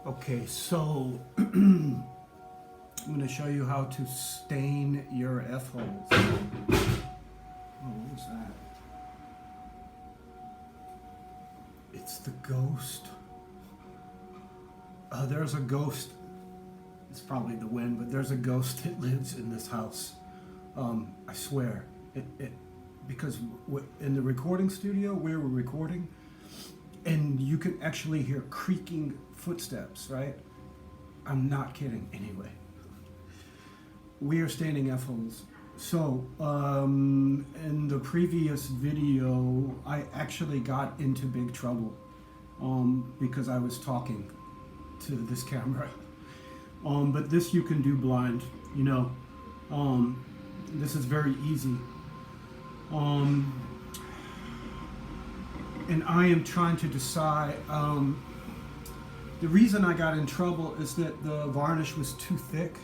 Okay, so I'm going to show you how to stain your F-holes. Oh, what was that? It's the ghost. There's a ghost. It's probably the wind, but there's a ghost that lives in this house. I swear. Because in the recording studio where we're recording, and you can actually hear creaking footsteps, right? I'm not kidding. Anyway, we are staining F-holes. So, in the previous video, I actually got into big trouble because I was talking to this camera. But this you can do blind, you know. This is very easy. And I am trying to decide. The reason I got in trouble is that the varnish was too thick.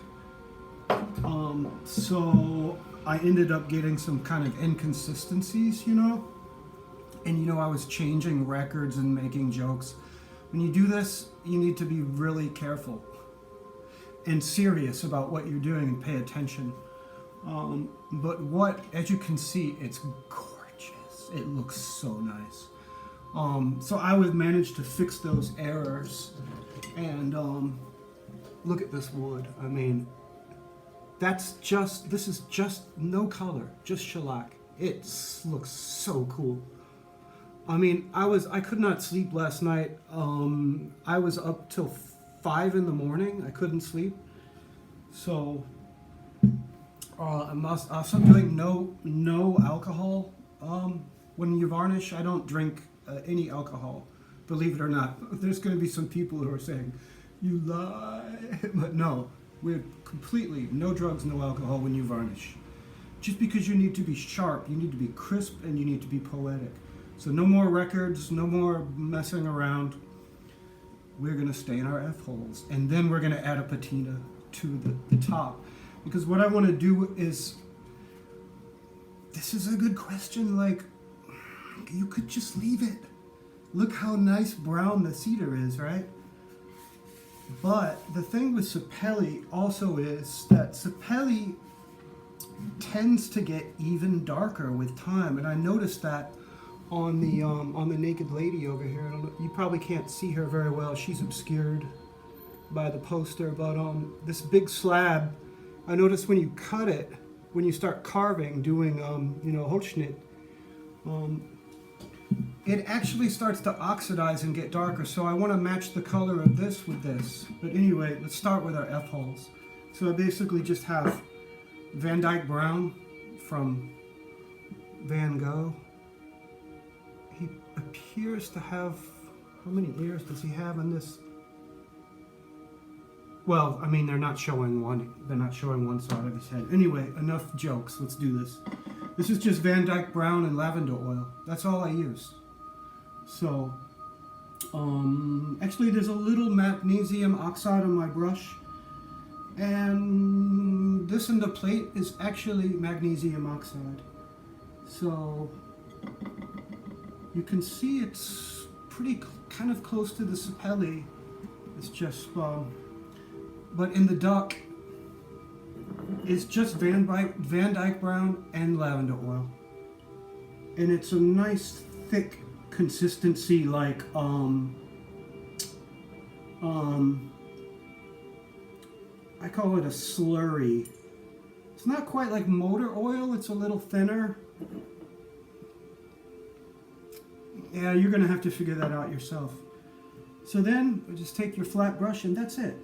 So I ended up getting some kind of inconsistencies, you know. And you know, I was changing records and making jokes. When you do this, you need to be really careful and serious about what you're doing and pay attention. But as you can see, it's gorgeous. It looks so nice. So I would manage to fix those errors. And look at this wood. I mean, this is just no color, just shellac. It looks so cool. I mean, I could not sleep last night. I was up till 5 in the morning. I couldn't sleep. So I'm also doing no alcohol. When you varnish, I don't drink any alcohol. Believe it or not. There's going to be some people who are saying, you lie. But no, we're completely no drugs, no alcohol when you varnish. Just because you need to be sharp, you need to be crisp, and you need to be poetic. So no more records, no more messing around. We're going to stain our F-holes. And then we're going to add a patina to the top. Because what I want to do is, this is a good question, like, you could just leave it. Look how nice brown the cedar is, right? But the thing with Sapele also is that Sapele tends to get even darker with time. And I noticed that on the naked lady over here. You probably can't see her very well. She's obscured by the poster. But this big slab, I noticed when you cut it, when you start carving, doing Holzschnitt, it actually starts to oxidize and get darker. So I want to match the color of this with this. But anyway, let's start with our F-holes. So I basically just have Van Dyke Brown from Van Gogh. He appears to have, how many ears does he have in this? Well, I mean, they're not showing one side of his head. Anyway, enough jokes. Let's do this. This is just Van Dyke Brown and lavender oil. That's all I use. So, actually there's a little magnesium oxide on my brush. And this in the plate is actually magnesium oxide. So, you can see it's pretty kind of close to the Sapele. It's just, but in the duck, it's just Van Dyke Brown and lavender oil. And it's a nice thick consistency, like I call it a slurry. It's not quite like motor oil, it's a little thinner. Yeah, you're gonna have to figure that out yourself. So then just take your flat brush and that's it.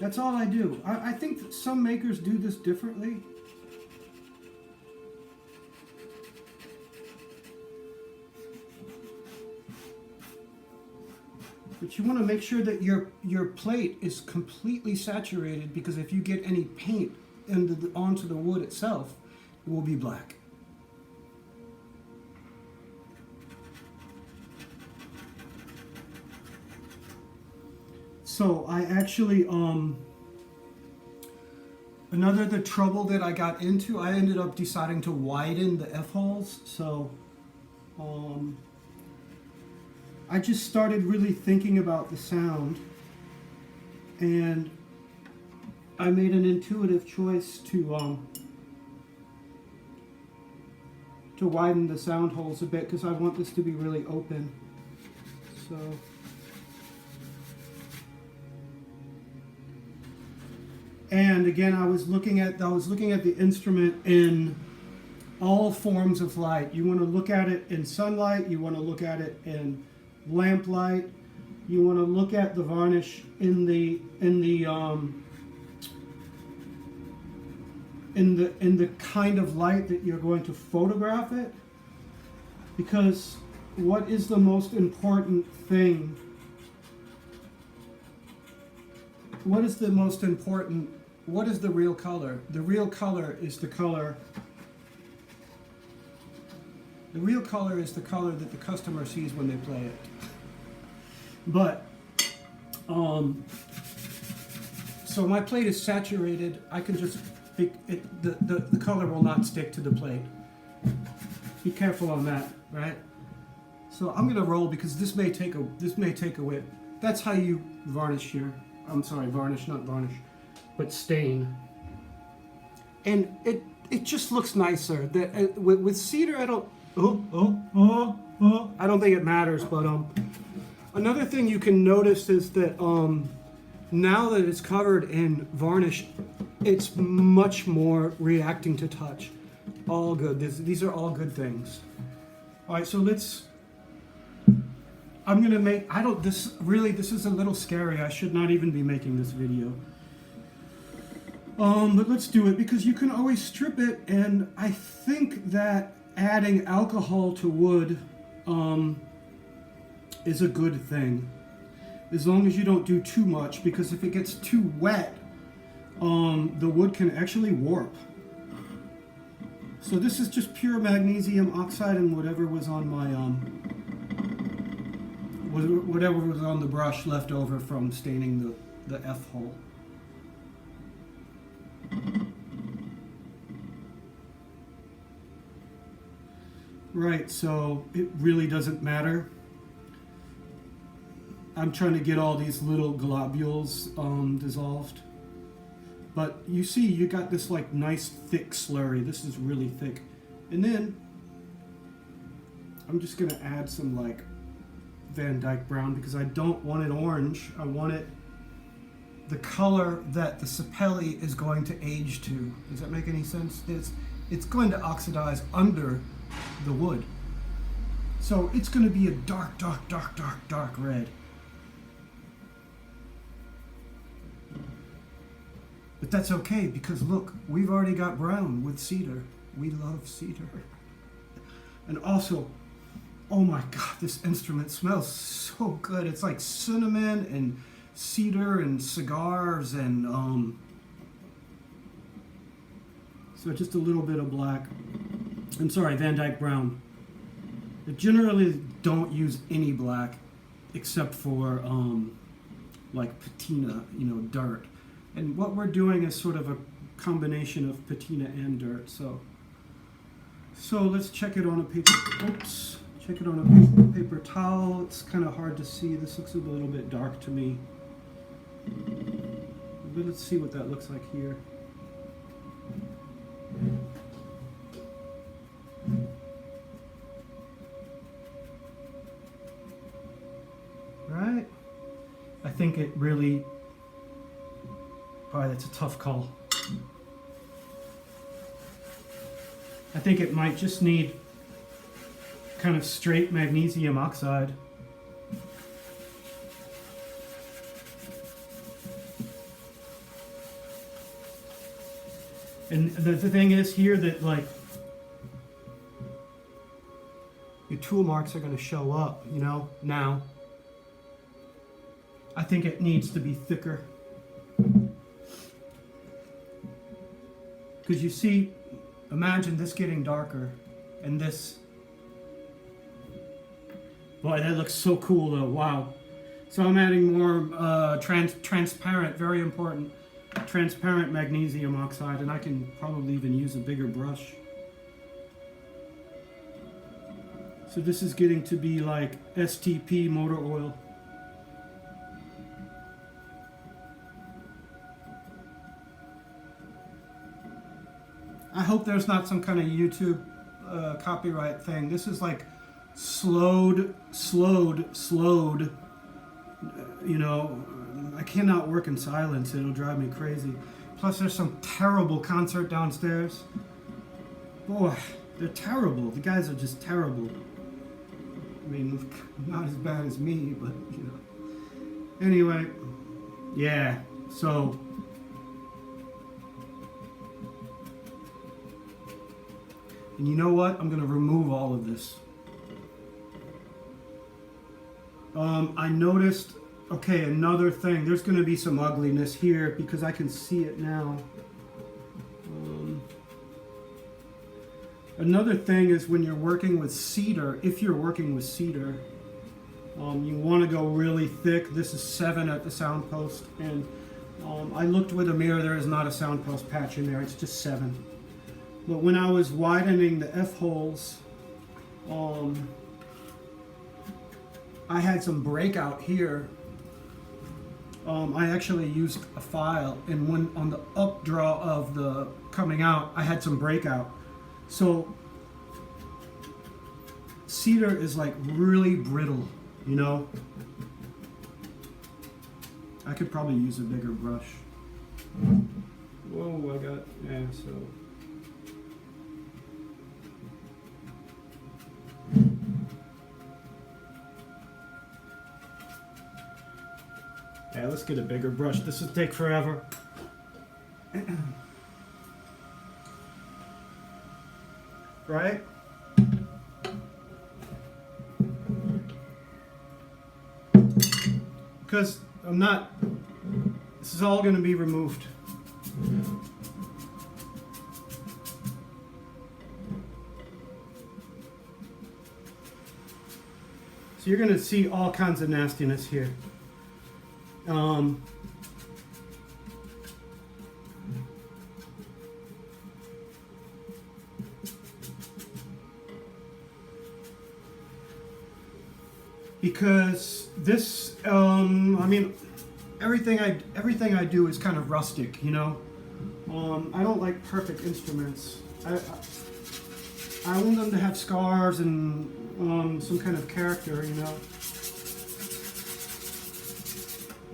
That's all I do. I think that some makers do this differently. But you want to make sure that your plate is completely saturated, because if you get any paint onto the wood itself, it will be black. So I actually, the trouble that I got into, I ended up deciding to widen the F-holes. So I just started really thinking about the sound, and I made an intuitive choice to widen the sound holes a bit because I want this to be really open. So. And again, I was looking at the instrument in all forms of light. You want to look at it in sunlight. You want to look at it in lamplight. You want to look at the varnish in the kind of light that you're going to photograph it. Because what is the most important thing? What is the most important? What is the real color? The real color is the color. The real color is the color that the customer sees when they play it. But, so my plate is saturated. I can just, the color will not stick to the plate. Be careful on that, right? So I'm gonna roll because this may take a whip. That's how you varnish your. I'm sorry, varnish, not varnish, but stain. And it just looks nicer. That with cedar, I don't. I don't think it matters. But another thing you can notice is that now that it's covered in varnish, it's much more reacting to touch. All good. These are all good things. All right, so let's. I'm gonna make. This is a little scary. I should not even be making this video. But let's do it because you can always strip it, and I think that adding alcohol to wood is a good thing, as long as you don't do too much. Because if it gets too wet, the wood can actually warp. So this is just pure magnesium oxide and whatever was on my whatever was on the brush left over from staining the F hole. Right, so it really doesn't matter. I'm trying to get all these little globules dissolved. But you see, you got this like nice thick slurry. This is really thick. And then I'm just gonna add some like Van Dyke brown because I don't want it orange. I want it the color that the Sapele is going to age to. Does that make any sense? It's going to oxidize under the wood. So it's going to be a dark, dark, dark, dark, dark red. But that's okay because look, we've already got brown with cedar. We love cedar. And also, oh my God, this instrument smells so good. It's like cinnamon and cedar and cigars and so just a little bit of black. I'm sorry, Van Dyke brown. I generally don't use any black except for like patina, dirt. And what we're doing is sort of a combination of patina and dirt. So let's check it on a paper. Oops. Check it on a paper towel. It's kind of hard to see. This looks a little bit dark to me. But let's see what that looks like here. Right? I think it really... Boy, that's a tough call. I think it might just need kind of straight magnesium oxide. And the thing is here that like your tool marks are going to show up, now. I think it needs to be thicker. Because you see, imagine this getting darker and this. Boy, that looks so cool though, wow. So I'm adding more transparent, very important, transparent magnesium oxide, and I can probably even use a bigger brush. So this is getting to be like STP motor oil. I hope there's not some kind of YouTube copyright thing. This is like slowed. You know, I cannot work in silence. It'll drive me crazy. Plus, there's some terrible concert downstairs. Boy, they're terrible. The guys are just terrible. I mean, not as bad as me, but, you know. Anyway, yeah, so. And you know what? I'm going to remove all of this. I noticed, okay, another thing. There's going to be some ugliness here because I can see it now. Another thing is when you're working with cedar, if you're working with cedar, you want to go really thick. This is 7 at the sound post, and I looked with a mirror. There is not a sound post patch in there. It's just 7. But when I was widening the F-holes, I had some breakout here. I actually used a file, and when on the updraw of the coming out, I had some breakout. So cedar is like really brittle, you know? I could probably use a bigger brush. Whoa, I got, yeah, so. Yeah, let's get a bigger brush. This will take forever. Right? Because I'm not, this is all going to be removed. So you're going to see all kinds of nastiness here. Because this, I mean, everything I do is kind of rustic, you know. I don't like perfect instruments. I want them to have scars and some kind of character, you know.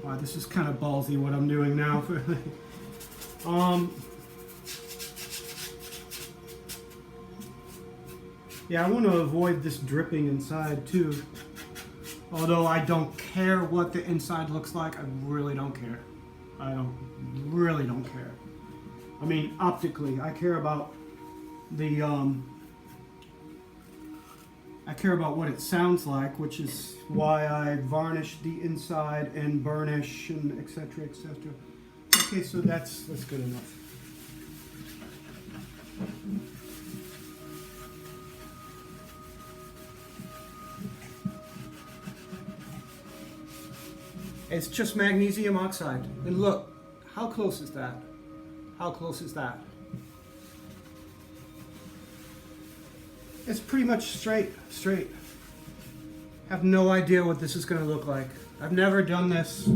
Wow, this is kind of ballsy what I'm doing now. Yeah, I want to avoid this dripping inside too. Although I don't care what the inside looks like, I really don't care. I really don't care. I mean, optically, I care about the, I care about what it sounds like, which is why I varnish the inside and burnish and etc., etc. Okay, so that's good enough. It's just magnesium oxide. And look, how close is that? How close is that? It's pretty much straight. Have no idea what this is going to look like. I've never done this.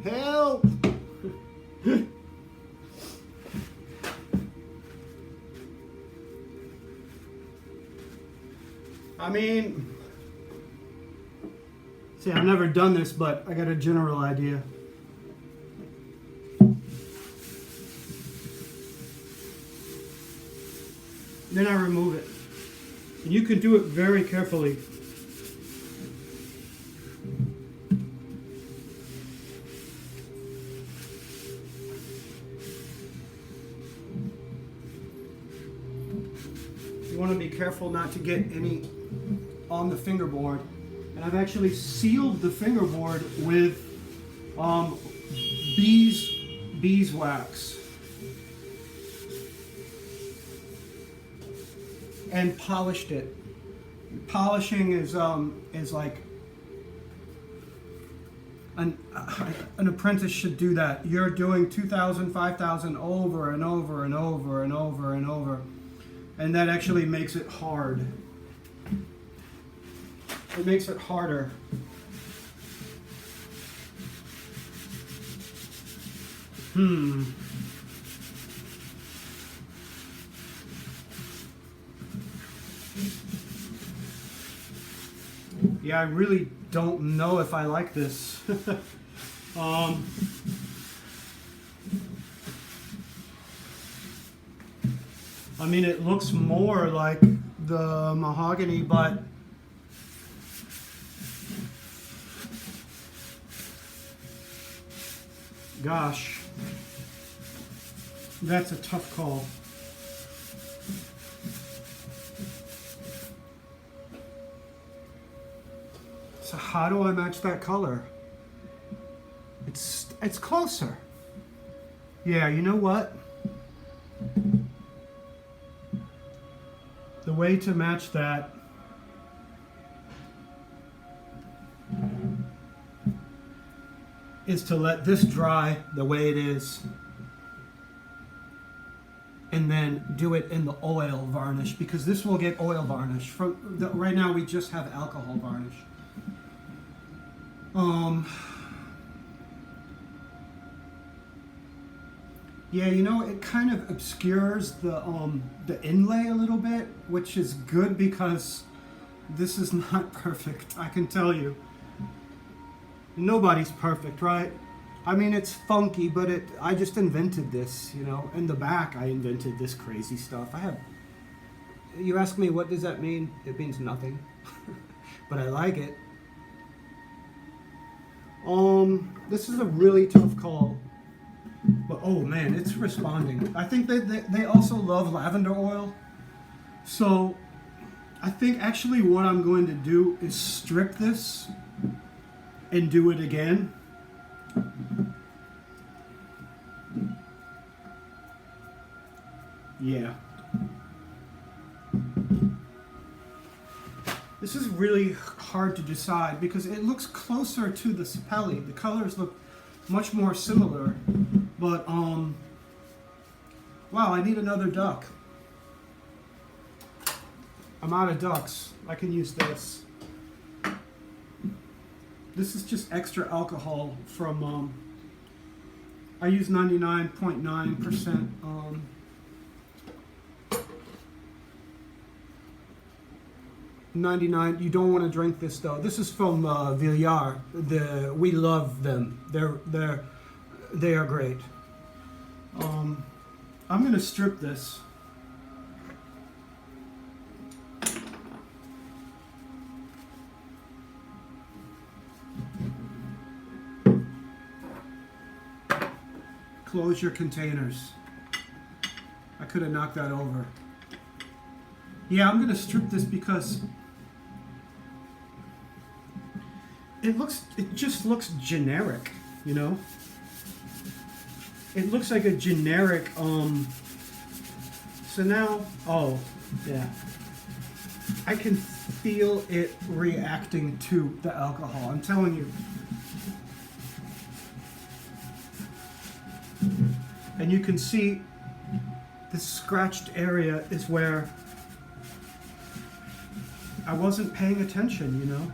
Help! I mean, see, I've never done this, but I got a general idea. Then I remove it. And you can do it very carefully. You want to be careful not to get any on the fingerboard. And I've actually sealed the fingerboard with beeswax and polished it. Polishing is like an apprentice should do that. You're doing 2,000, 5,000 over and over and over and over and over, and that actually makes it hard. it makes it harder. Yeah, I really don't know if I like this. I mean, it looks more like the mahogany, but gosh, that's a tough call. So how do I match that color? It's closer. Yeah, you know what? The way to match that is to let this dry the way it is and then do it in the oil varnish, because this will get oil varnish. Right now we just have alcohol varnish. Yeah, you know, it kind of obscures the inlay a little bit, which is good because this is not perfect, I can tell you. Nobody's perfect, right? I mean, it's funky, but I just invented this, you know. In the back, I invented this crazy stuff. You ask me, what does that mean? It means nothing. But I like it. This is a really tough call. But oh man, it's responding. I think they also love lavender oil. So I think actually what I'm going to do is strip this and do it again. Yeah. This is really hard to decide because it looks closer to the Sapele. The colors look much more similar. But, wow, I need another duck. I'm out of ducks. I can use this. This is just extra alcohol from, I use 99.9%. 99. You don't want to drink this though. This is from Viola. We love them. They are great. I'm going to strip this. Close your containers. I could have knocked that over. Yeah, I'm going to strip this because it just looks generic, you know? It looks like a generic, so now, oh, yeah. I can feel it reacting to the alcohol, I'm telling you. And you can see this scratched area is where I wasn't paying attention, you know?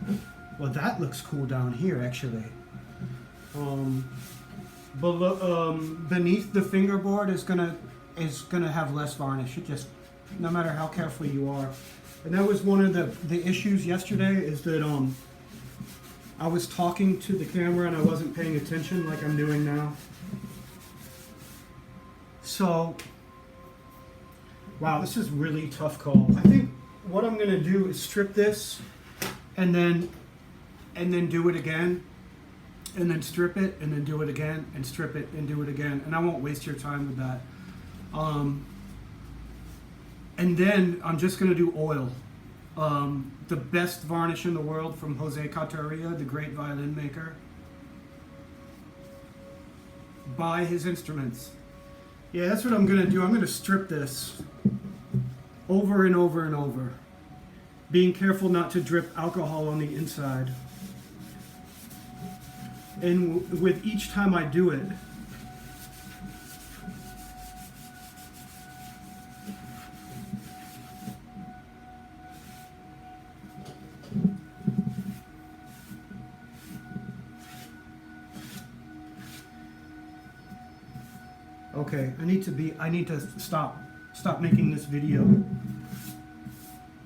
Well, that looks cool down here, actually. Beneath the fingerboard is gonna have less varnish. It just, no matter how careful you are. And that was one of the issues yesterday, is that I was talking to the camera and I wasn't paying attention like I'm doing now. So, wow, this is really tough call. I think what I'm gonna do is strip this and then do it again. And then strip it, and then do it again, and strip it, and do it again. And I won't waste your time with that. And then I'm just going to do oil. The best varnish in the world from Jose Carteria, the great violin maker. Buy his instruments. Yeah, that's what I'm going to do. I'm going to strip this over and over and over. Being careful not to drip alcohol on the inside. And with each time I do it, Okay, I need to stop making this video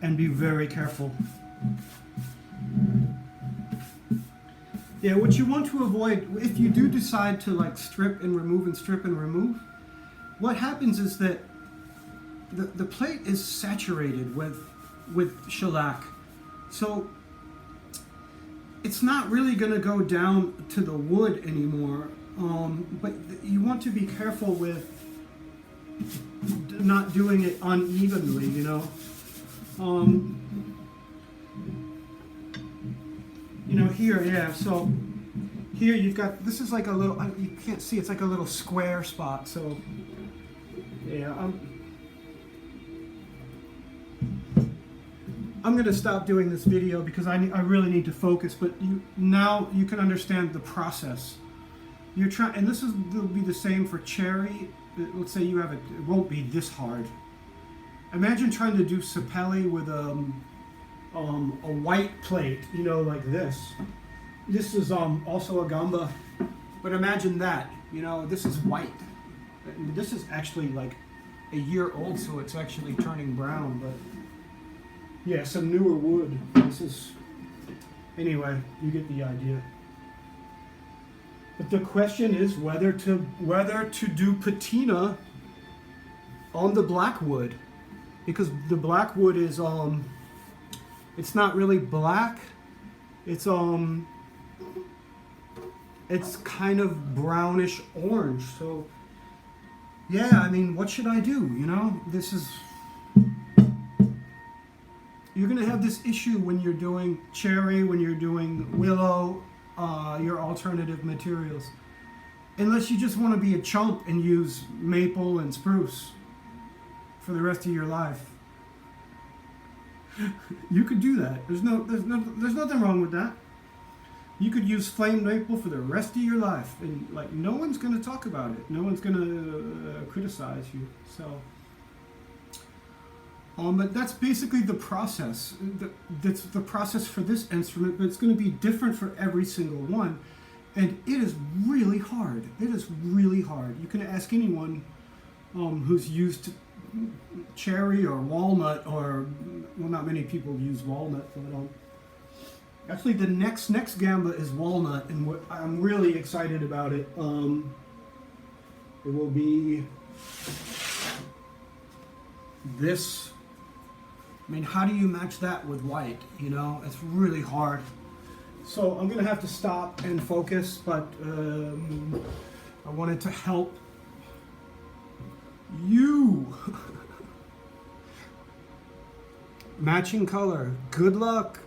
and be very careful. Yeah, what you want to avoid, if you do decide to like strip and remove, what happens is that the plate is saturated with shellac. So it's not really going to go down to the wood anymore. But you want to be careful with not doing it unevenly, you know. Here, yeah, so here you've got, this is like a little, you can't see, it's like a little square spot, so yeah, I'm going to stop doing this video because I really need to focus, but now you can understand the process. You're trying, and will be the same for cherry. Let's say you have it won't be this hard. Imagine trying to do sapele with a white plate, you know, like this. This is also a gamba, but imagine that, you know, this is white. This is actually like a year old, so it's actually turning brown, but yeah, some newer wood. This is, anyway, you get the idea. But the question is whether to do patina on the black wood, because the black wood is it's not really black. It's kind of brownish orange. So yeah, I mean, what should I do? You know, you're gonna have this issue when you're doing cherry, when you're doing willow, your alternative materials, unless you just want to be a chump and use maple and spruce for the rest of your life. You could do that. There's nothing wrong with that. You could use flame maple for the rest of your life, and like no one's going to talk about it. No one's going to criticize you. So, but that's basically the process. That's the process for this instrument, but it's going to be different for every single one, and it is really hard. It is really hard. You can ask anyone who's used cherry or walnut, or well, not many people use walnut, but actually the next gamba is walnut, and I'm really excited about it. It will be this. I mean, how do you match that with white? You know, it's really hard. So I'm gonna have to stop and focus, but I wanted to help you. Matching color. Good luck.